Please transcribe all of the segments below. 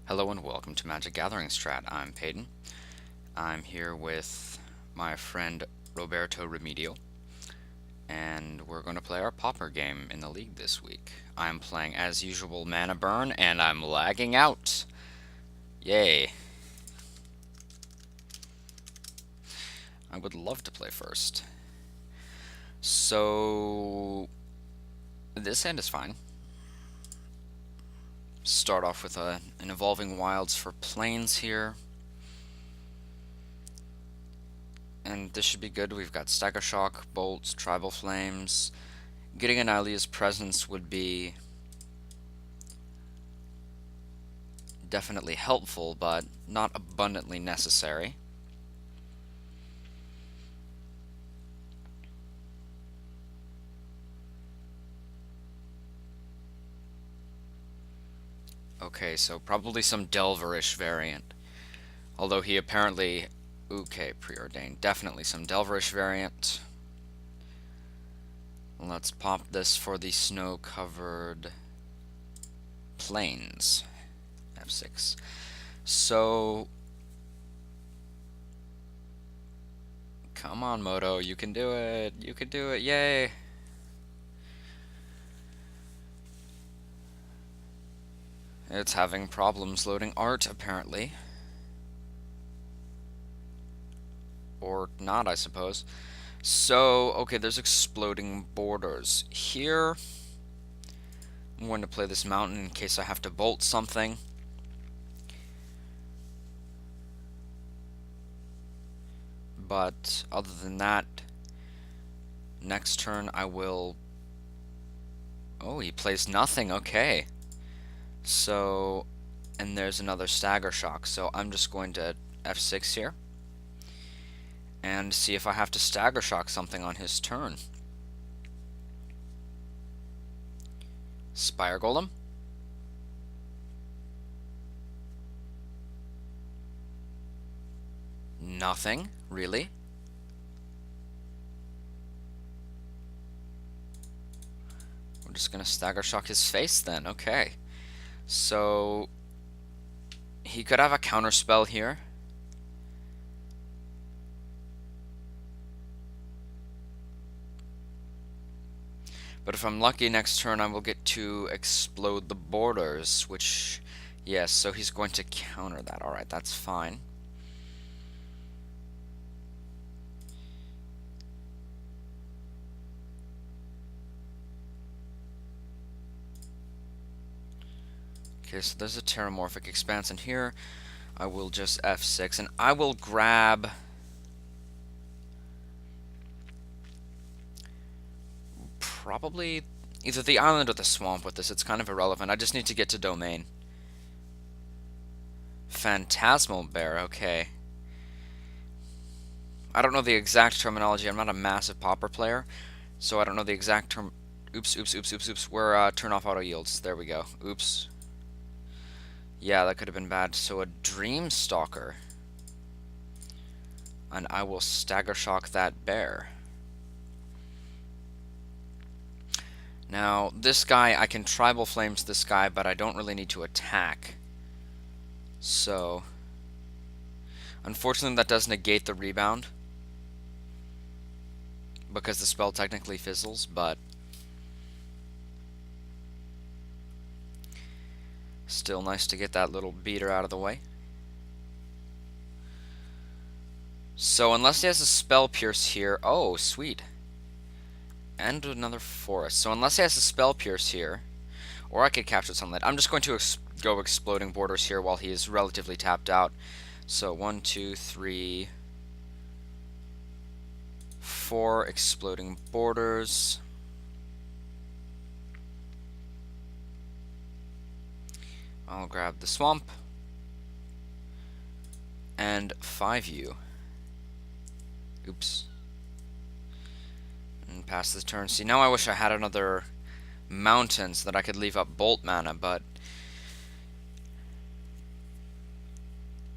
Hello and welcome to Magic Gathering Strat. I'm Peyton. I'm here with my friend Roberto Remedio, and we're going to play our Pauper game in the league this week. I'm playing as usual Mana Burn, and I'm lagging out. Yay. I would love to play first. So, this hand is fine. Start off with an Evolving Wilds for Plains here. And this should be good. We've got Stagger Shock, Bolts, Tribal Flames. Getting an Ilea's Presence would be definitely helpful, but not abundantly necessary. Okay, so probably some Delverish variant. Although he apparently... Okay, preordained. Definitely some Delverish variant. Let's pop this for the snow-covered plains. F6. So... Come on, Moto, you can do it. You can do it. Yay! It's having problems loading art, apparently. Or not, I suppose. So, okay, there's exploding borders. Here, I'm going to play this mountain in case I have to bolt something. But other than that, next turn I will... Oh, he plays nothing, okay. So, and there's another Stagger Shock, so I'm just going to F6 here. And see if I have to Stagger Shock something on his turn. Spire Golem. Nothing, really. We're just gonna Stagger Shock his face then, okay. So, he could have a counter spell here. But if I'm lucky next turn, I will get to explode the borders, which, yes, so he's going to counter that. Alright, that's fine. Okay, so there's a Terramorphic Expanse in here. I will just F6, and I will grab... probably either the island or the swamp with this. It's kind of irrelevant. I just need to get to domain. Phantasmal Bear, okay. I don't know the exact terminology. I'm not a massive Pauper player, so I don't know the exact term. Oops, oops, oops, oops, oops. We're turn off auto yields. There we go. Oops. Yeah, that could have been bad. So a Dream Stalker. And I will Stagger Shock that bear. Now, this guy, I can Tribal Flames this guy, but I don't really need to attack. So, unfortunately that does negate the rebound, because the spell technically fizzles, but still nice to get that little beater out of the way. So, unless he has a Spell Pierce here... Oh, sweet. And another forest. So unless he has a Spell Pierce here, or I could capture Sunlight, I'm just going to go Exploding Borders here while he is relatively tapped out. So 1, 2, 3, 4 Exploding Borders. I'll grab the Swamp. And 5U. Oops. And pass the turn. See, now I wish I had another mountain so that I could leave up Bolt mana, but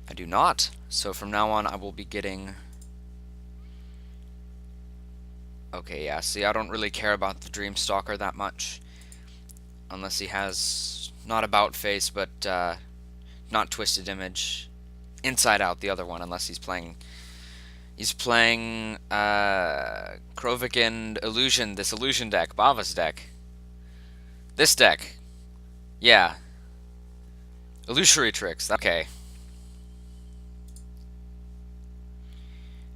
I do not. So from now on, I will be getting... Okay, yeah, see, I don't really care about the Dreamstalker that much. Unless he has, not About Face, but Not Twisted Image. Inside Out, the other one, unless he's playing. He's playing Krovic and Illusion, this Illusion deck, Bava's deck. This deck. Yeah. Illusory Tricks. Okay.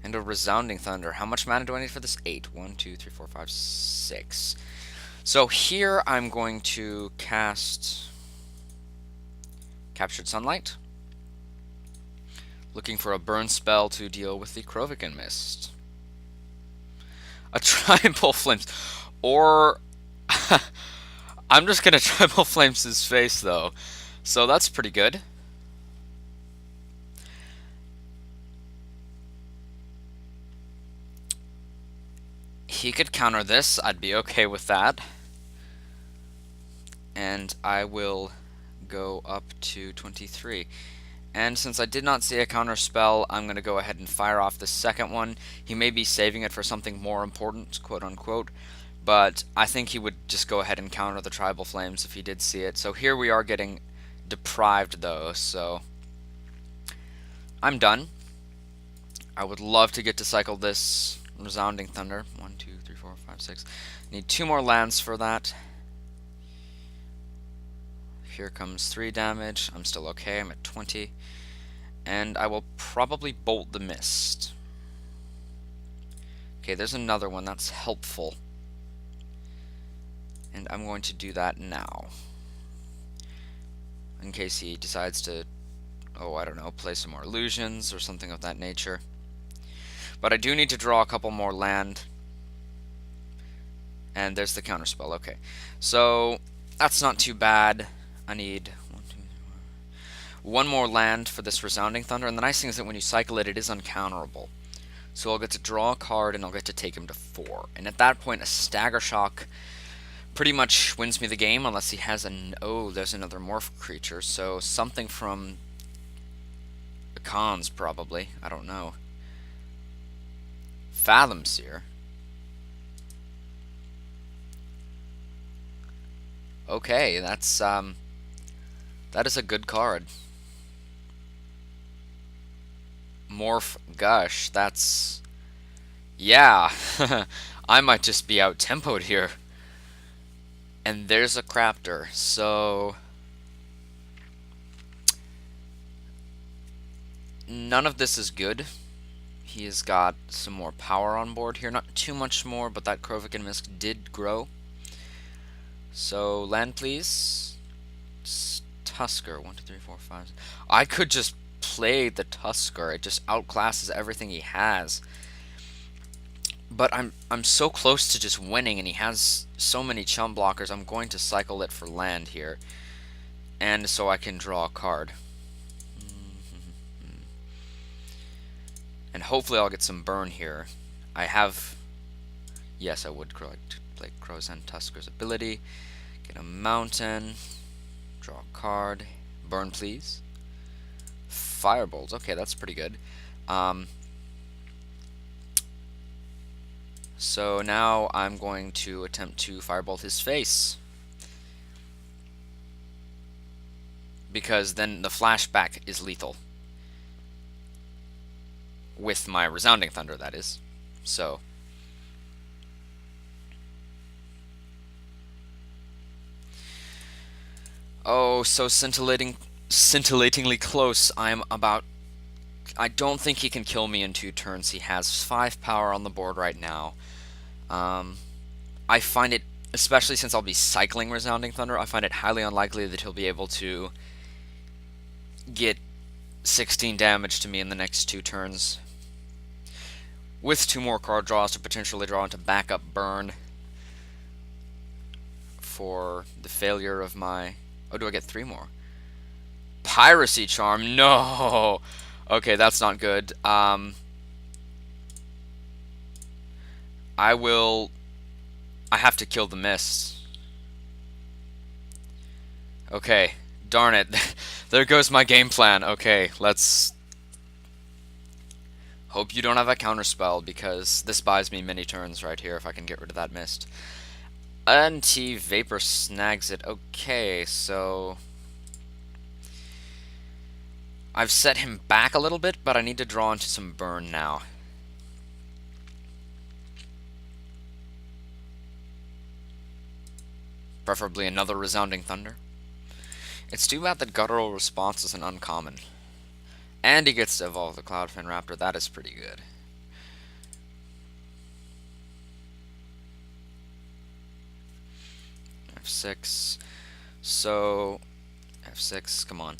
And a Resounding Thunder. How much mana do I need for this? 8. 1, 2, 3, 4, 5, 6. So here I'm going to cast Captured Sunlight. Looking for a burn spell to deal with the Krovikan Mist. A Tribal Flames. Or I'm just gonna Tribal Flames his face though. So that's pretty good. He could counter this, I'd be okay with that. And I will go up to 23. And since I did not see a counter spell, I'm going to go ahead and fire off the second one. He may be saving it for something more important, quote unquote, but I think he would just go ahead and counter the Tribal Flames if he did see it. So here we are getting deprived though, so I'm done. I would love to get to cycle this Resounding Thunder. 1, 2, 3, 4, 5, 6. Need 2 more lands for that. Here comes 3 damage. I'm still okay. I'm at 20. And I will probably Bolt the Mist. Okay, there's another one. That's helpful. And I'm going to do that now. In case he decides to, oh, I don't know, play some more illusions or something of that nature. But I do need to draw a couple more land. And there's the counterspell. Okay. So, that's not too bad. I need 1, 2, 3, 4. 1 more land for this Resounding Thunder, and the nice thing is that when you cycle it, it is uncounterable. So I'll get to draw a card, and I'll get to take him to 4. And at that point, a Stagger Shock pretty much wins me the game, unless he has an... Oh, there's another Morph creature, so something from the Cons, probably. I don't know. Fathom Seer. Okay, that's, that is a good card. Morph Gush, that's... Yeah, I might just be out-tempoed here. And there's a Crafter, so... None of this is good. He has got some more power on board here. Not too much more, but that Krovikan Mist did grow. So, land please. Tusker. 1, 2, 3, 4, 5. I could just play the Tusker. It just outclasses everything he has. But I'm so close to just winning, and he has so many chum blockers. I'm going to cycle it for land here. And so I can draw a card. And hopefully I'll get some burn here. I have... Yes, I would play Crow's-End Tusker's ability. Get a mountain. Draw a card. Burn, please. Firebolt. Okay, that's pretty good. So now I'm going to attempt to Firebolt his face. Because then the flashback is lethal. With my Resounding Thunder, that is. So... Oh, so scintillatingly close. I'm about... I don't think he can kill me in 2 turns. He has 5 power on the board right now. I find it, especially since I'll be cycling Resounding Thunder, I find it highly unlikely that he'll be able to get 16 damage to me in the next 2 turns. With 2 more card draws to potentially draw into backup burn for the failure of my... Oh, do I get 3 more? Piracy Charm? No! Okay, that's not good. I have to kill the Mist. Okay, darn it. There goes my game plan. Okay, let's... Hope you don't have a counterspell, because this buys me many turns right here if I can get rid of that Mist. Anti-Vapor snags it. Okay, so... I've set him back a little bit, but I need to draw into some burn now. Preferably another Resounding Thunder. It's too bad that Guttural Response is an uncommon. And he gets to evolve the Cloudfin Raptor. That is pretty good. F6. So, F6, come on.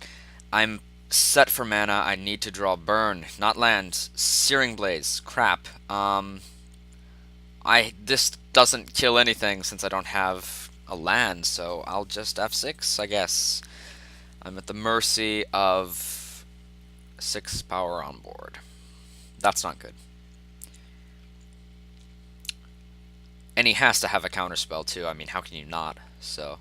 I'm set for mana. I need to draw Burn, not land. Searing Blaze, crap. This doesn't kill anything since I don't have a land, so I'll just F6, I guess. I'm at the mercy of 6 power on board. That's not good. And he has to have a counterspell too. I mean, how can you not? So.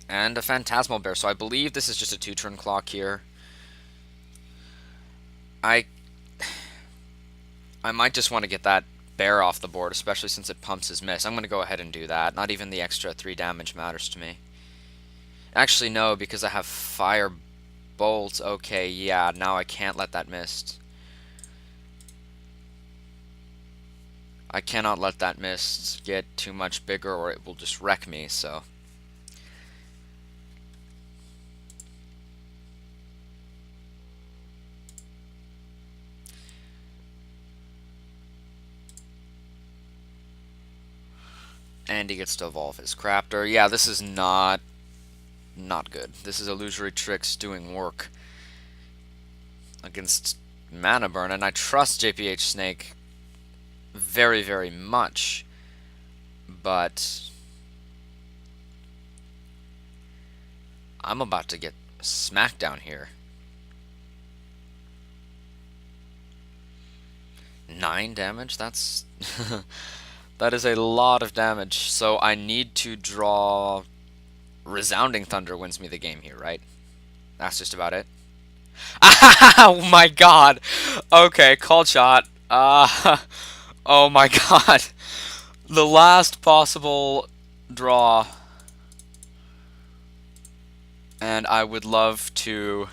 And a Phantasmal Bear. So I believe this is just a 2-turn clock here. I might just want to get that bear off the board, especially since it pumps his miss. I'm going to go ahead and do that. Not even the extra 3 damage matters to me. Actually, no, because I have Fire Bolt. Okay, yeah, now I can't let that mist. I cannot let that mist get too much bigger or it will just wreck me, so. And he gets to evolve his Craptor. Yeah, this is not good. This is Illusory Tricks doing work against Mana Burn, and I trust JPH Snake very, very much, but I'm about to get smacked down here. 9 damage? That's that is a lot of damage. So I need to draw Resounding Thunder wins me the game here, right? That's just about it. Oh my god! Okay, called shot. Oh my god. The last possible draw. And I would love to...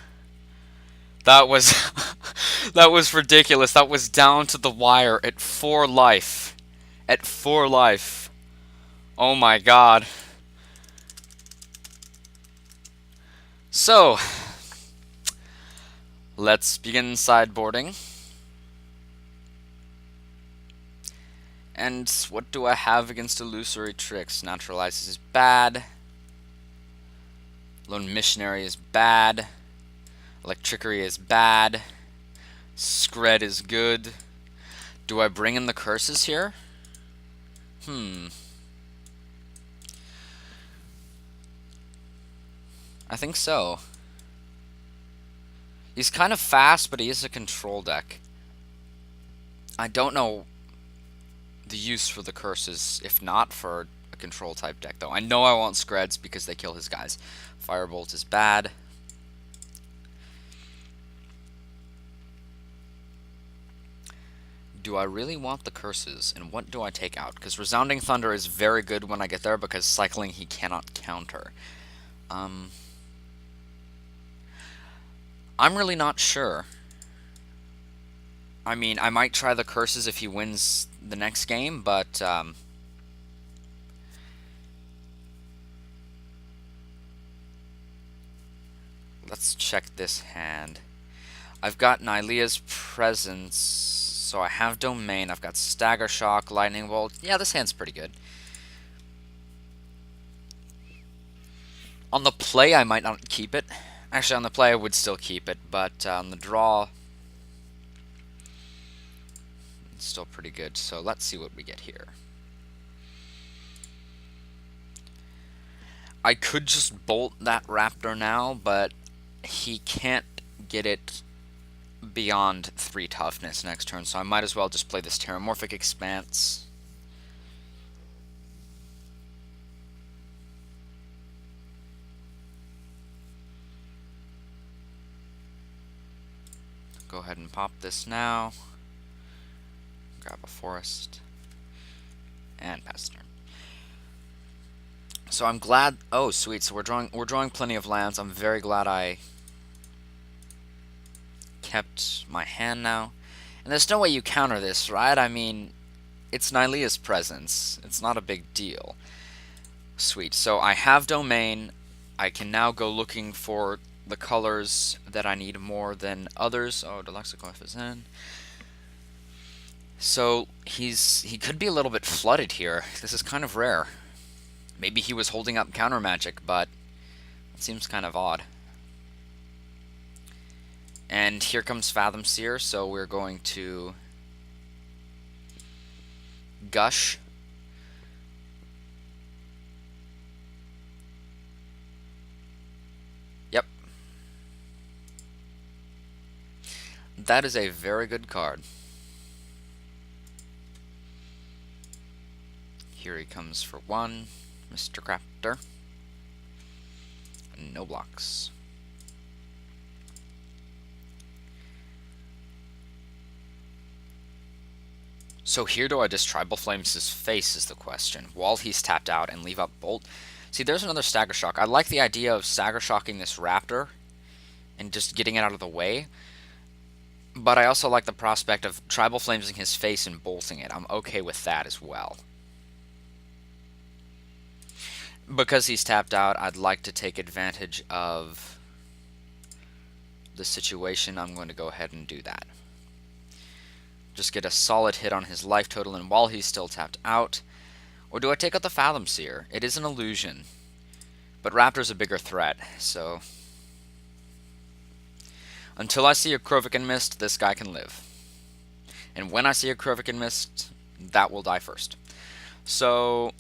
That was... that was ridiculous. That was down to the wire at 4 life. At 4 life. Oh my god. So... let's begin sideboarding. And what do I have against Illusory Tricks? Naturalizes is bad. Lone Missionary is bad. Electrickery is bad. Scred is good. Do I bring in the curses here? I think so. He's kind of fast, but he is a control deck. I don't know the use for the curses, if not for a control type deck, though. I know I want Screds because they kill his guys. Firebolt is bad. Do I really want the curses, and what do I take out? Because Resounding Thunder is very good when I get there, because cycling he cannot counter. I'm really not sure. I mean, I might try the curses if he wins the next game, but let's check this hand. I've got Nylea's Presence, so I have Domain, I've got Stagger Shock, Lightning Bolt. Yeah, this hand's pretty good. On the play, I might not keep it. Actually, on the play, I would still keep it, but on the draw, it's still pretty good. So let's see what we get here. I could just bolt that Raptor now, but he can't get it beyond 3 toughness next turn, so I might as well just play this Terramorphic Expanse. Go ahead and pop this now. Grab a forest. And pass turn. So I'm glad. Oh, sweet. So we're drawing plenty of lands. I'm very glad I kept my hand now. And there's no way you counter this, right? I mean, it's Nylea's presence. It's not a big deal. Sweet. So I have domain. I can now go looking for the colors that I need more than others. Oh, Deluxicliff is in. So he could be a little bit flooded here. This is kind of rare. Maybe he was holding up counter magic, but it seems kind of odd. And here comes Fathom Seer, so we're going to Gush. Yep. That is a very good card. Here he comes for one, Mr. Crafter. No blocks. So here do I just Tribal Flames his face is the question, while he's tapped out and leave up Bolt. See, there's another Stagger Shock. I like the idea of Stagger Shocking this Raptor and just getting it out of the way. But I also like the prospect of Tribal Flamesing his face and bolting it. I'm okay with that as well. Because he's tapped out, I'd like to take advantage of the situation. I'm going to go ahead and do that. Just get a solid hit on his life total, and while he's still tapped out. Or do I take out the Fathom Seer? It is an illusion. But Raptor's a bigger threat, so... Until I see a Krovikan Mist, this guy can live. And when I see a Krovikan Mist, that will die first. So...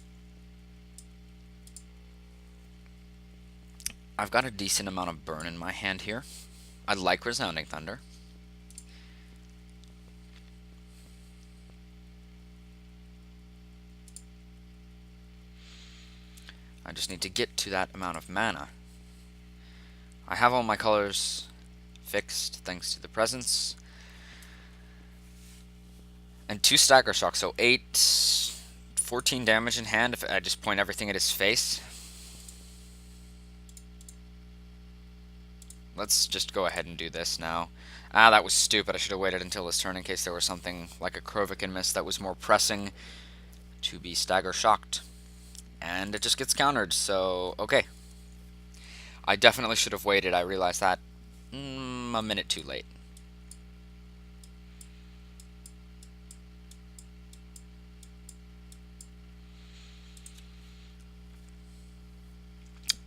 I've got a decent amount of burn in my hand here. I like Resounding Thunder. I just need to get to that amount of mana. I have all my colors fixed thanks to the presence. And 2 Stagger Shock, so 14 damage in hand if I just point everything at his face. Let's just go ahead and do this now. Ah, that was stupid. I should have waited until his turn in case there was something like a Krovikan Mist that was more pressing to be Stagger Shocked. And it just gets countered, so okay. I definitely should have waited. I realized that a minute too late.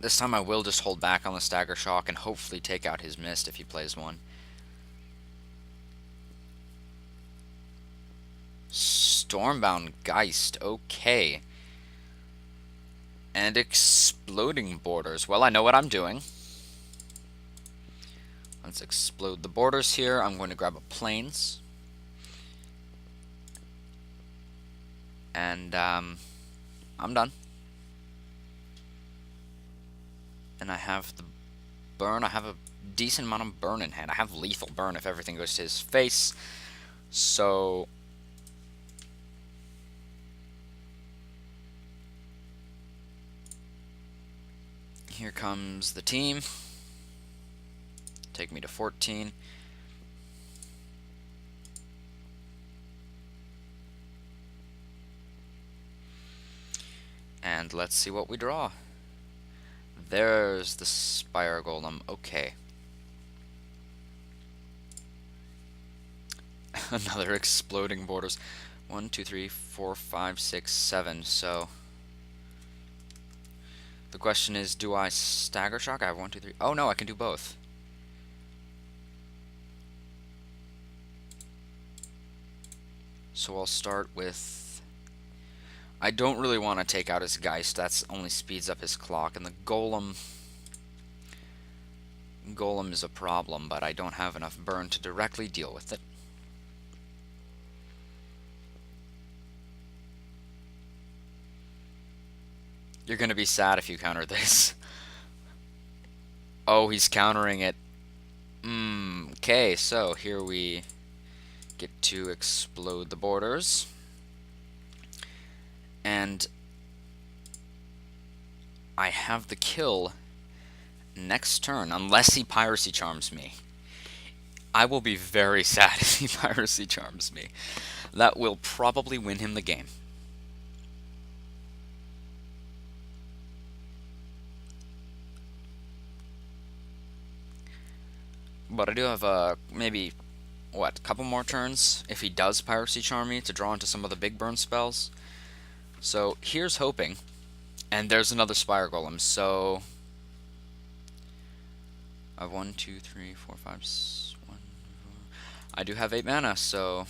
This time I will just hold back on the Stagger Shock and hopefully take out his Mist if he plays one. Stormbound Geist, okay. And Exploding Borders. Well, I know what I'm doing. Let's explode the borders here. I'm going to grab a Plains. And I'm done. And I have the burn. I have a decent amount of burn in hand. I have lethal burn if everything goes to his face. So... here comes the team. Take me to 14. And let's see what we draw. There's the Spire Golem. Okay. Another Exploding Borders. 1, 2, 3, 4, 5, 6, 7. So... the question is, do I Stagger Shock? I have 1, 2, 3. Oh no, I can do both. So I'll start with... I don't really want to take out his Geist. That's only speeds up his clock. And the Golem... Golem is a problem, but I don't have enough burn to directly deal with it. You're going to be sad if you counter this. Oh, he's countering it. Okay, so here we get to explode the borders. And I have the kill next turn, unless he Piracy Charms me. I will be very sad if he Piracy Charms me. That will probably win him the game. But I do have maybe, what, a couple more turns if he does Piracy Charm me to draw into some of the big burn spells. So here's hoping. And there's another Spire Golem, so I have 1, 2, 3, 4, 5, 1, 4. I do have 8 mana, so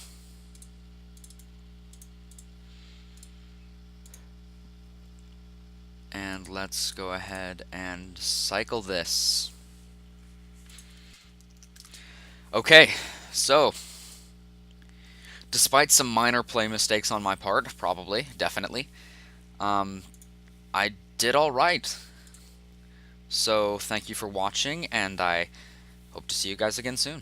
and let's go ahead and cycle this. Okay, so despite some minor play mistakes on my part, probably, definitely, I did all right. So thank you for watching, and I hope to see you guys again soon.